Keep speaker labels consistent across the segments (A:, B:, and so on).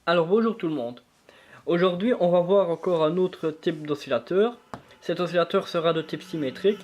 A: Alors bonjour tout le monde. Aujourd'hui on va voir encore un autre type d'oscillateur. Cet oscillateur sera de type symétrique,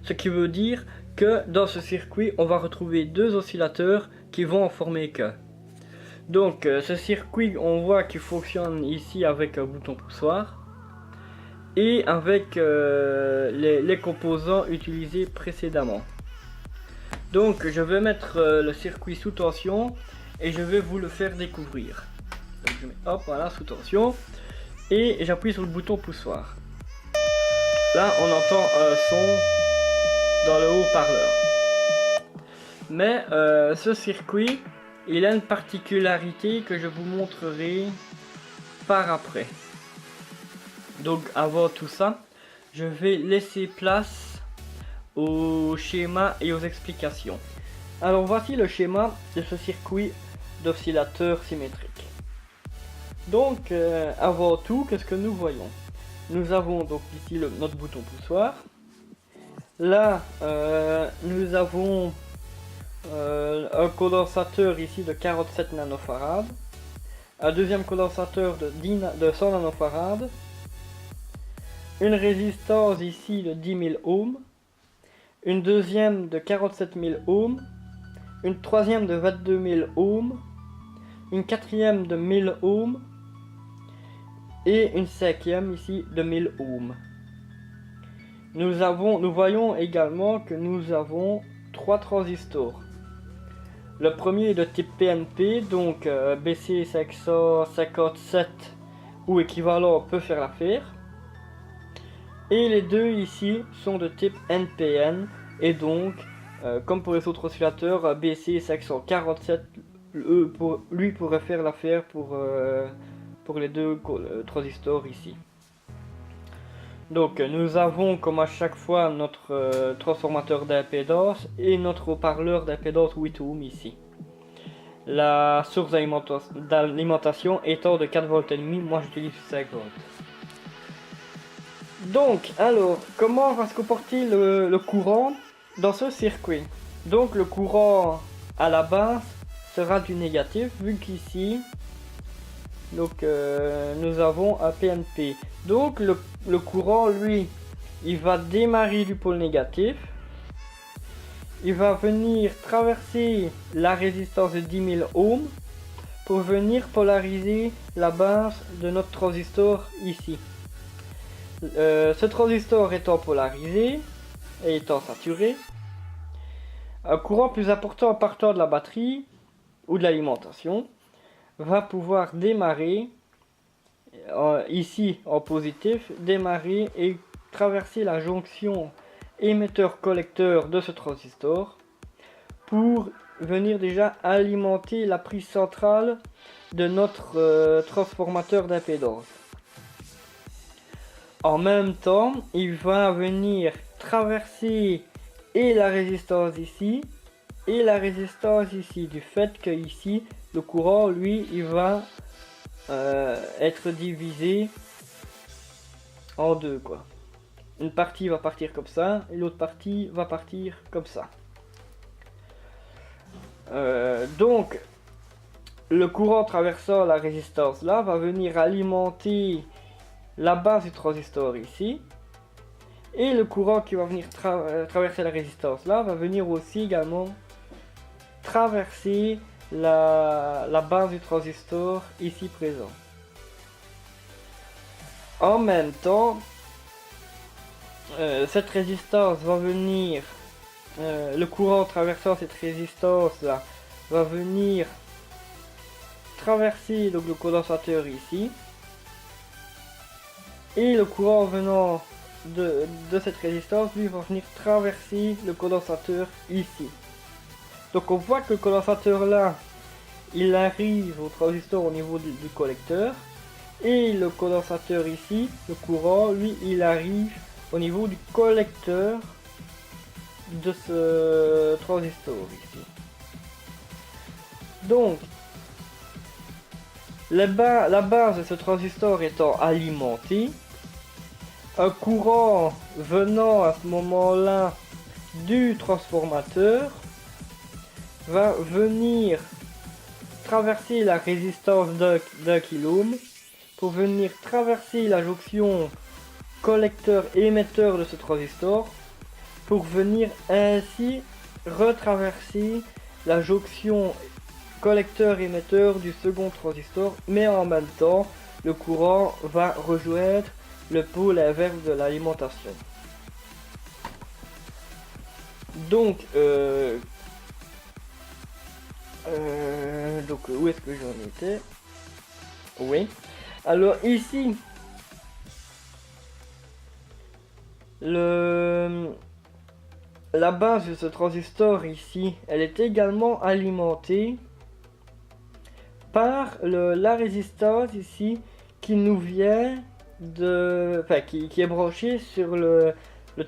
A: ce qui veut dire que dans ce circuit on va retrouver deux oscillateurs qui vont en former qu'un. Donc ce circuit on voit qu'il fonctionne ici avec un bouton poussoir et avec les composants utilisés précédemment. Donc je vais mettre le circuit sous tension et je vais vous le faire découvrir. Donc je mets hop voilà sous tension et j'appuie sur le bouton poussoir. Là on entend un son dans le haut-parleur. Mais ce circuit il a une particularité que je vous montrerai par après. Donc avant tout ça, je vais laisser place au schéma et aux explications. Alors voici le schéma de ce circuit d'oscillateur symétrique. Donc avant tout, qu'est-ce que nous voyons? Nous avons donc ici notre bouton poussoir. Là nous avons un condensateur ici de 47 nanofarad, un deuxième condensateur de 100 nanofarad, une résistance ici de 10 000 ohms, une deuxième de 47 000 ohms, une troisième de 22 000 ohms, une quatrième de 1000 ohms et une cinquième ici de 1000 ohms. Nous voyons également que nous avons trois transistors. Le premier est de type PNP, donc BC557 ou équivalent peut faire l'affaire. Et les deux ici sont de type NPN et donc comme pour les autres oscillateurs, BC547 lui pourrait faire l'affaire pour les deux transistors ici. Donc nous avons comme à chaque fois notre transformateur d'impédance et notre haut-parleur d'impédance 8 ohms ici. La source d'alimentation étant de 4 volts et demi, moi j'utilise 5 volts. Donc alors comment va se comporter le courant dans ce circuit? Donc le courant à la base sera du négatif vu qu'ici donc nous avons un PNP. Donc le courant lui il va démarrer du pôle négatif, il va venir traverser la résistance de 10 000 ohms pour venir polariser la base de notre transistor ici. Ce transistor étant polarisé et étant saturé, un courant plus important partant de la batterie ou de l'alimentation va pouvoir démarrer ici en positif, démarrer et traverser la jonction émetteur-collecteur de ce transistor pour venir déjà alimenter la prise centrale de notre transformateur d'impédance. En même temps, il va venir traverser et la résistance ici et la résistance ici, du fait que ici le courant lui il va être divisé en deux quoi. Une partie va partir comme ça et l'autre partie va partir comme ça. Donc le courant traversant la résistance là va venir alimenter la base du transistor ici et le courant qui va venir traverser la résistance là va venir aussi également traverser la base du transistor ici présent. En même temps, cette résistance va venir, le courant traversant cette résistance là va venir traverser donc le condensateur ici et le courant venant de cette résistance lui va venir traverser le condensateur ici. Donc on voit que le condensateur là il arrive au transistor au niveau du collecteur et le condensateur ici, le courant lui il arrive au niveau du collecteur de ce transistor ici. Donc la base de ce transistor étant alimentée, un courant venant à ce moment là du transformateur va venir traverser la résistance d'un kiloohm, pour venir traverser la jonction collecteur-émetteur de ce transistor, pour venir ainsi retraverser la jonction collecteur-émetteur du second transistor, mais en même temps, le courant va rejoindre le pôle inverse de l'alimentation. Donc, où est-ce que j'en étais? Oui. Alors ici, la base de ce transistor ici, elle est également alimentée par la résistance ici qui nous vient de, enfin qui est branchée sur le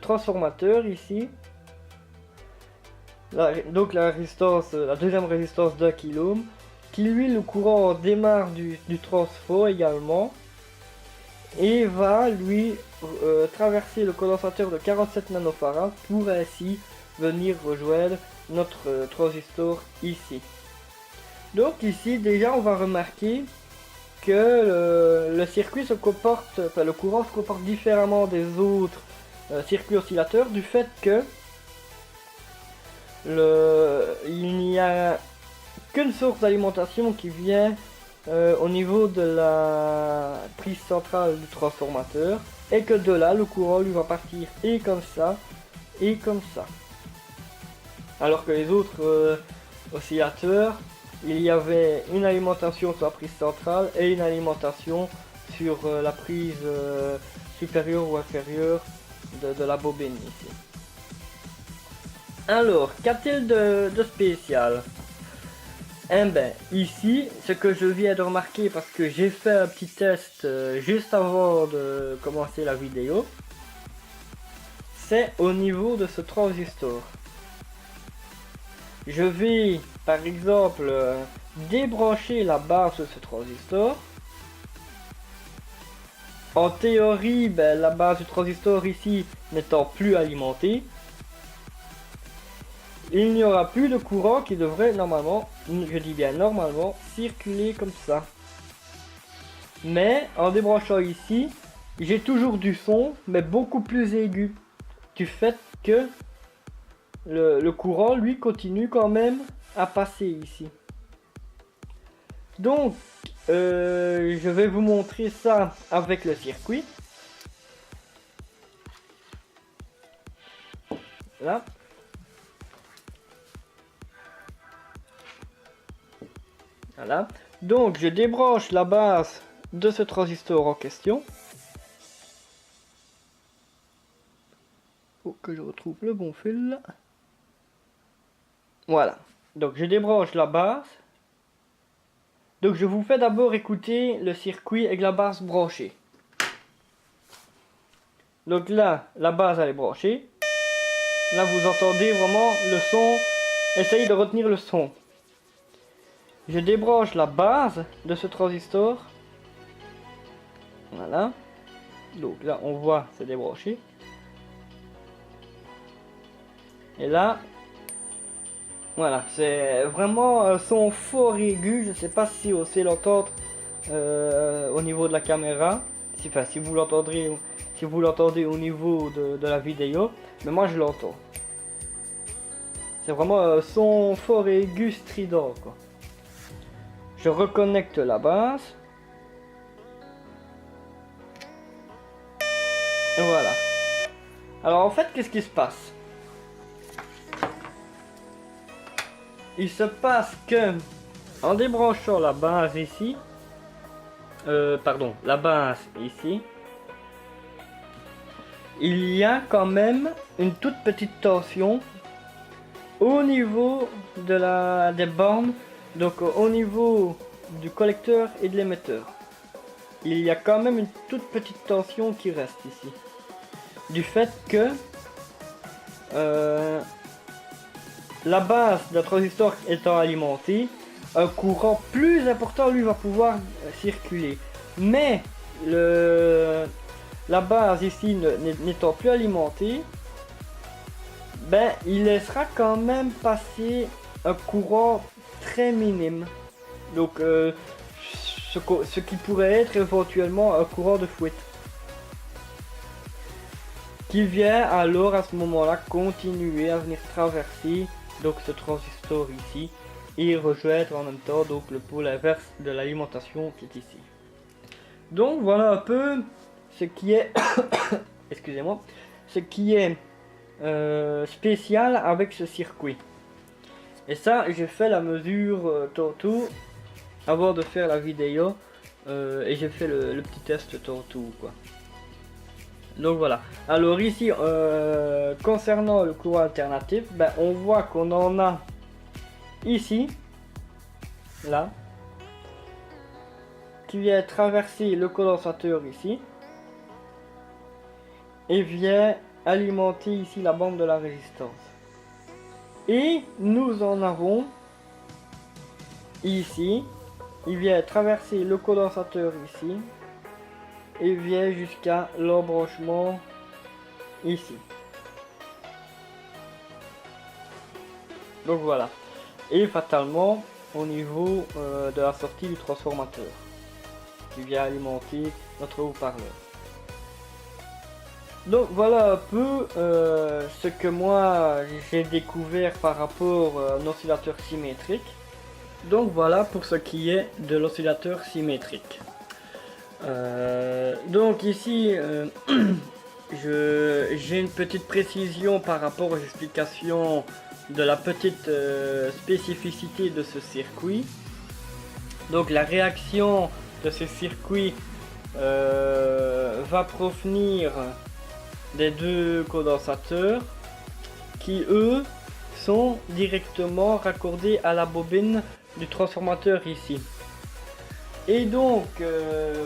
A: transformateur ici. Donc la résistance, la deuxième résistance d'un kiloohm, qui lui le courant démarre du transfo également et va lui traverser le condensateur de 47 nanofarads pour ainsi venir rejoindre notre transistor ici. Donc ici déjà on va remarquer que le circuit se comporte, enfin le courant se comporte différemment des autres circuits oscillateurs du fait que il n'y a qu'une source d'alimentation qui vient au niveau de la prise centrale du transformateur et que de là le courant lui va partir et comme ça et comme ça. Alors que les autres oscillateurs, il y avait une alimentation sur la prise centrale et une alimentation sur la prise supérieure ou inférieure de la bobine ici. Alors, qu'a-t-il de spécial? Eh ben, ici, ce que je viens de remarquer parce que j'ai fait un petit test juste avant de commencer la vidéo, c'est au niveau de ce transistor. Je vais, par exemple, débrancher la base de ce transistor. En théorie, ben, la base du transistor ici n'étant plus alimentée, il n'y aura plus de courant qui devrait normalement, je dis bien normalement, circuler comme ça. Mais en débranchant ici, j'ai toujours du son, mais beaucoup plus aigu, du fait que le courant lui continue quand même à passer ici. Donc je vais vous montrer ça avec le circuit. Là. Voilà. Donc je débranche la base de ce transistor en question. Faut que je retrouve le bon fil. Voilà. Donc je débranche la base. Donc je vous fais d'abord écouter le circuit avec la base branchée. Donc là, la base elle est branchée. Là vous entendez vraiment le son. Essayez de retenir le son. Je débranche la base de ce transistor. Voilà. Donc là on voit c'est débranché. Et là, voilà, c'est vraiment un son fort aigu. Je ne sais pas si vous allez l'entendre au niveau de la caméra. Si vous l'entendrez au niveau de la vidéo. Mais moi je l'entends. C'est vraiment un son fort aigu strident, quoi. Je reconnecte la base. Et voilà. Alors en fait, qu'est-ce qui se passe? Il se passe que, en débranchant la base ici, la base ici, il y a quand même une toute petite tension au niveau des bornes, donc au niveau du collecteur et de l'émetteur. Il y a quand même une toute petite tension qui reste ici, du fait que la base d'un transistor étant alimentée, un courant plus important lui va pouvoir circuler. Mais la base ici n'étant plus alimentée, ben il laissera quand même passer un courant très minime. Donc ce qui pourrait être éventuellement un courant de fouette. Qui vient alors à ce moment-là continuer à venir traverser donc ce transistor ici et rejoindre en même temps donc le pôle inverse de l'alimentation qui est ici. Donc voilà un peu ce qui est excusez-moi, ce qui est spécial avec ce circuit. Et ça, j'ai fait la mesure tantôt avant de faire la vidéo et j'ai fait le petit test tantôt quoi. Donc voilà. Alors ici, concernant le courant alternatif, ben, on voit qu'on en a ici, là, qui vient traverser le condensateur ici et vient alimenter ici la bande de la résistance. Et nous en avons ici, il vient traverser le condensateur ici et vient jusqu'à l'embranchement ici. Donc voilà. Et fatalement au niveau de la sortie du transformateur qui vient alimenter notre haut-parleur. Donc voilà un peu ce que moi j'ai découvert par rapport à un oscillateur symétrique. Donc voilà pour ce qui est de l'oscillateur symétrique. Donc ici j'ai une petite précision par rapport aux explications de la petite spécificité de ce circuit. Donc la réaction de ce circuit va provenir des deux condensateurs qui eux sont directement raccordés à la bobine du transformateur ici. Et donc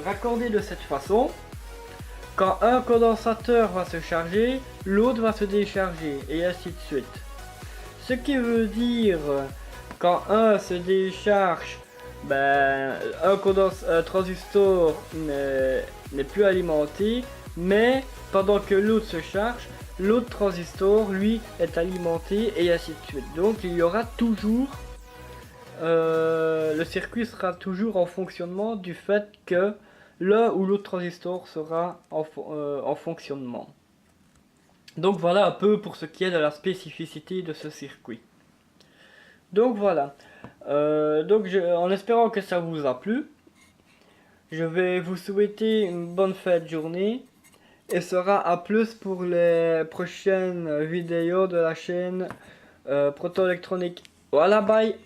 A: raccordés de cette façon, quand un condensateur va se charger, l'autre va se décharger et ainsi de suite. Ce qui veut dire quand un se décharge, ben, un transistor n'est plus alimenté, mais pendant que l'autre se charge, l'autre transistor lui est alimenté et ainsi de suite. Donc il y aura toujours le circuit sera toujours en fonctionnement du fait que l'un ou l'autre transistor sera en fonctionnement. Donc voilà un peu pour ce qui est de la spécificité de ce circuit. Donc voilà. En espérant que ça vous a plu, je vais vous souhaiter une bonne fin de journée et sera à plus pour les prochaines vidéos de la chaîne Proto Électronique. Voilà, bye!